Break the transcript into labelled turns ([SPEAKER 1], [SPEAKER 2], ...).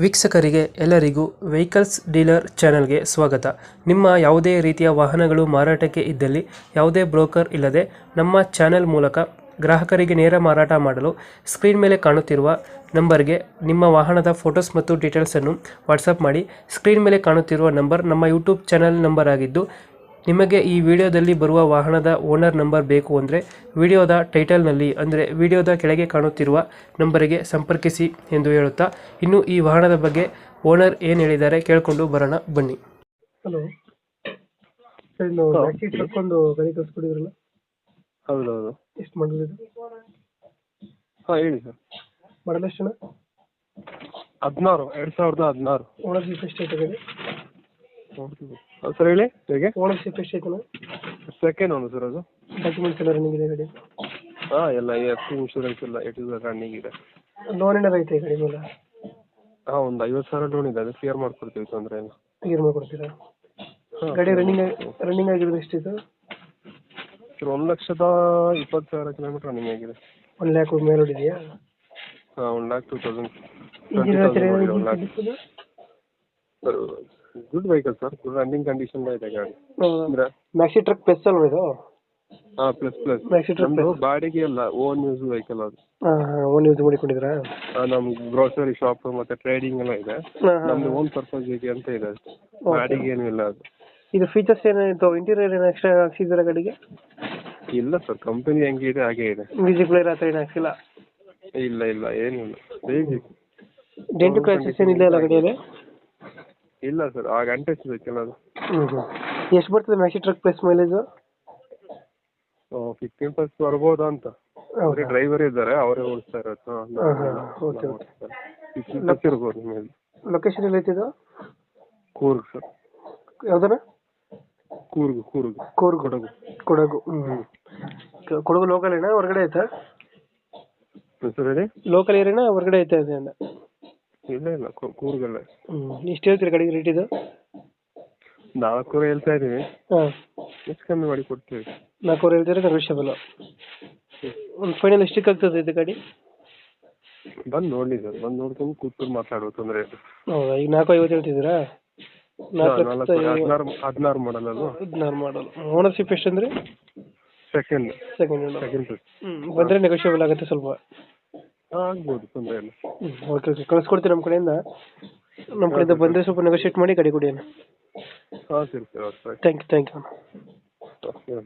[SPEAKER 1] ವೀಕ್ಷಕರಿಗೆ ಎಲ್ಲರಿಗೂ vehicles dealer ಚಾನೆಲ್ಗೆ ಸ್ವಾಗತ. ನಿಮ್ಮ ಯಾವುದೇ ರೀತಿಯ ವಾಹನಗಳು ಮಾರಾಟಕ್ಕೆ ಇದ್ದಲ್ಲಿ ಯಾವುದೇ ಬ್ರೋಕರ್ ಇಲ್ಲದೆ ನಮ್ಮ ಚಾನೆಲ್ ಮೂಲಕ ಗ್ರಾಹಕರಿಗೆ ನೇರ ಮಾರಾಟ ಮಾಡಲು ಸ್ಕ್ರೀನ್ ಮೇಲೆ ಕಾಣುತ್ತಿರುವ ನಂಬರ್ಗೆ ನಿಮ್ಮ ವಾಹನದ ಫೋಟೋಸ್ ಮತ್ತು ಡೀಟೇಲ್ಸನ್ನು ವಾಟ್ಸಪ್ ಮಾಡಿ. ಸ್ಕ್ರೀನ್ ಮೇಲೆ ಕಾಣುತ್ತಿರುವ ನಂಬರ್ ನಮ್ಮ ಯೂಟ್ಯೂಬ್ ಚಾನೆಲ್ ನಂಬರ್ ಆಗಿದ್ದು, ನಿಮಗೆ ಈ ವಿಡಿಯೋದಲ್ಲಿ ಬರುವ ವಾಹನದ ಓನರ್ ನಂಬರ್ ಬೇಕು ಅಂದರೆ ವಿಡಿಯೋದ ಟೈಟಲ್ನಲ್ಲಿ ಅಂದರೆ ವಿಡಿಯೋದ ಕೆಳಗೆ ಕಾಣುತ್ತಿರುವ ನಂಬರಿಗೆ ಸಂಪರ್ಕಿಸಿ ಎಂದು ಹೇಳುತ್ತಾ, ಇನ್ನು ಈ ವಾಹನದ ಬಗ್ಗೆ ಓನರ್ ಏನು ಹೇಳಿದ್ದಾರೆ ಕೇಳಿಕೊಂಡು ಬರೋಣ ಬನ್ನಿ. ಹಲೋ ಸರ್, ಇದು ಟ್ಯಾಕ್ಸಿ ಟ್ರಕ್ ಒಂದು ಗಾಡಿ ಕಳಿಸ್ಕೊಡಿದ್ರಲ್ಲ?
[SPEAKER 2] ಹೌದೌದು.
[SPEAKER 1] ಎಷ್ಟು ಮಾಡಲ್ ಇದು?
[SPEAKER 2] ಹಾಂ ಹೇಳಿ ಸರ್.
[SPEAKER 1] ಮಾಡಲ್ ಎಷ್ಟು?
[SPEAKER 2] 2016.
[SPEAKER 1] ಓನರ್ಶಿಪ್ ಎಷ್ಟು ಐತೆ ಗಾಡಿ?
[SPEAKER 2] ಸರ್ ಹೇಳಿ ಹೇಗೆ?
[SPEAKER 1] ಓನರ್ಶಿಪ್ ಎಷ್ಟು ಐತೆ?
[SPEAKER 2] ಸೆಕೆಂಡ್ ಒಂದು ಸರ್ ಅದು.
[SPEAKER 1] ಡಾಕ್ಯುಮೆಂಟ್ಸ್ ಎಲ್ಲ ರನ್ನಿಂಗ್ ಇದೆ ಗಾಡಿ?
[SPEAKER 2] ಹಾಂ ಎಲ್ಲ ಇನ್ಶೂರೆನ್ಸ್ ಎಲ್ಲ ರನ್ನಿಂಗ್ ಇದೆ.
[SPEAKER 1] ಲೋನ್ ಏನಾರು ಐತೆ ಗಾಡಿ ಮೇಲೆ?
[SPEAKER 2] ಹಾಂ ಒಂದು 50,000 ಲೋನ್ ಇದೆ, ಅದು ಕ್ಲಿಯರ್ ಮಾಡ್ಕೊಡ್ತೀವಿ, ತೊಂದರೆ ಇಲ್ಲ.
[SPEAKER 1] ಕ್ಲಿಯರ್ ಮಾಡ್ಕೊಡ್ತೀರಾ? ಗಾಡಿ ರನ್ನಿಂಗ್ ಆಗಿರೋದು ಎಷ್ಟಿದೆ
[SPEAKER 2] ಸರ್? 1,20,000 ಕಿಲೋಮೀಟರ್ ರನ್ನಿಂಗ್ ಆಗಿದೆ.
[SPEAKER 1] 1 ಲ್ಯಾಕ್ ಮೇಲೆ ಹೊಡಿದೆಯಾ?
[SPEAKER 2] ಹಾಂ 1,02,000. Sir good vehicle sir, good running condition ಇದೆ ಗಾಡಿ.
[SPEAKER 1] ಮ್ಯಾಕ್ಸಿ ಟ್ರಕ್ ಪ್ಲಸ್ ಅಲ್ವಾ ಇದು?
[SPEAKER 2] ಹಾಂ ಪ್ಲಸ್
[SPEAKER 1] ಮ್ಯಾಕ್ಸಿ ಟ್ರಕ್
[SPEAKER 2] ನಮ್ಮದು ಬಾಡಿಗೆ ಅಲ್ಲ, ಓನ್ ಯೂಸ್ ವೆಹಿಕಲ್ ಅದು.
[SPEAKER 1] ಓನ್ ಯೂಸ್ ಮಾಡಿಕೊಂಡಿದ್ರಾ?
[SPEAKER 2] ನಮ್ಗೆ ಗ್ರೋಸರಿ ಶಾಪ್ ಮತ್ತೆ ಟ್ರೇಡಿಂಗ್ ಎಲ್ಲ ಇದೆ. ನಮ್ದು ಓನ್ ಪರ್ಪಸ್ಗೆ ಅಂತ ಇದೆ ಅಷ್ಟೇ, ಬಾಡಿಗೆ ಏನೂ ಇಲ್ಲ ಅದು.
[SPEAKER 1] ಇದು ಫೀಚರ್ಸ್ ಏನಾಯಿತು? ಇಂಟೀರಿಯರ್ ಏನು ಎಕ್ಸ್ಟ್ರಾ ಹಾಕ್ಸಿದ್ದೀರಾ ಗಾಡಿಗೆ?
[SPEAKER 2] ಇಲ್ಲ ಸರ್, ಕಂಪನಿ ಹೆಂಗಿದೆ ಹಾಗೆ ಇದೆ.
[SPEAKER 1] ಮ್ಯೂಸಿಕ್ ಪ್ಲೇಯರ್ ಆ ಥರ ಏನು ಹಾಕ್ಸಿಲ್ಲ?
[SPEAKER 2] ಇಲ್ಲ ಏನಿಲ್ಲ, ಬೇಸಿಕ್.
[SPEAKER 1] ಡೆಂಟು ಕ್ರಾಚಸ್ ಏನಿಲ್ಲ ಅಲ್ಲ ಗಾಡಿಯಲ್ಲಿ?
[SPEAKER 2] ಇಲ್ಲ ಸರ್, ಆ ಗಂಟೆ ಸಿಗಕ್ಕಿಲ್ಲ ಅದು.
[SPEAKER 1] ಎಷ್ಟು ಬರ್ತದೆ ಮ್ಯಾಕ್ಸಿ ಟ್ರಕ್ ಪ್ಲಸ್ ಮೈಲೇಜು?
[SPEAKER 2] 15+ ಬರ್ಬೋದಾ ಅಂತ. ಡ್ರೈವರ್ ಇದ್ದಾರೆ, ಅವರೇ ಓಡಿಸ್ತಾ ಇರೋದು. 15+ ಇರ್ಬೋದು ನಿಮಗೆ.
[SPEAKER 1] ಲೊಕೇಶನ್ ಎಲ್ಲ ಐತಿದು?
[SPEAKER 2] ಕೂರ್ಗ್ ಸರ್.
[SPEAKER 1] ಯಾವ್ದಾರ?
[SPEAKER 2] ಕೂರ್ಗ್ ಕೊಡಗು.
[SPEAKER 1] ಕೊಡಗು ಲೋಕಲ್ ಏನಾ ಹೊರಗಡೆ ಐತಾ?
[SPEAKER 2] ಸರ್ ಹೇಳಿ.
[SPEAKER 1] ಲೋಕಲ್ ಏರಿಯಾನ ಹೊರಗಡೆ ಐತೆ ಅಂದ?
[SPEAKER 2] ಇಲ್ಲ ಕೂರ್ಗಲ್ಲ.
[SPEAKER 1] ಎಷ್ಟು ಹೇಳ್ತೀರಿ ಗಾಡಿಗೆ ರೇಟ್ ಇದು?
[SPEAKER 2] 4 ಹೇಳ್ತಾ ಇದೀವಿ.
[SPEAKER 1] ಹಾಂ,
[SPEAKER 2] ಎಷ್ಟು ಕಮ್ಮಿ ಮಾಡಿ ಕೊಡ್ತೀವಿ?
[SPEAKER 1] 4 ಹೇಳ್ತೀರಾ? ನೆಗೋಷಿಯಬಲ್. ಒಂದು ಫೈನಲ್ ಎಷ್ಟಕ್ಕೆ ಆಗ್ತದೆ ಇದು ಗಾಡಿ?
[SPEAKER 2] ಬಂದು ನೋಡಿ ಸರ್, ಬಂದು ನೋಡ್ಕೊಂಡು ಕೂತ್ಕೊಂಡು ಮಾತಾಡುವ, ತೊಂದರೆ ಇಲ್ಲ.
[SPEAKER 1] ಹೌದಾ, ಈಗ 450 ಹೇಳ್ತಿದ್ದೀರಾ?
[SPEAKER 2] 16 ಮಾಡಲ್ ಅದು.
[SPEAKER 1] 16 ಮಾಡಲ್. ಓನರ್ಶಿಪ್ ಎಷ್ಟು ಅಂದರೆ?
[SPEAKER 2] ಸೆಕೆಂಡ್.
[SPEAKER 1] ಬಂದರೆ ನೆಗೋಷಿಯಬಲ್ ಆಗುತ್ತೆ ಸ್ವಲ್ಪ?
[SPEAKER 2] ಆಗ್ಬೋದು, ತೊಂದರೆ ಇಲ್ಲ.
[SPEAKER 1] ಓಕೆ ಕಳಿಸ್ಕೊಡ್ತೀನಿ ನಮ್ಮ ಕಡೆಯಿಂದ. ಬಂದರೆ ಸ್ವಲ್ಪ ನೆಗೋಷಿಯೇಟ್ ಮಾಡಿ ಗಾಡಿ ಕೊಡಿ.
[SPEAKER 2] ಹಾಂ ಸರಿ ಸರ್.
[SPEAKER 1] Thank you.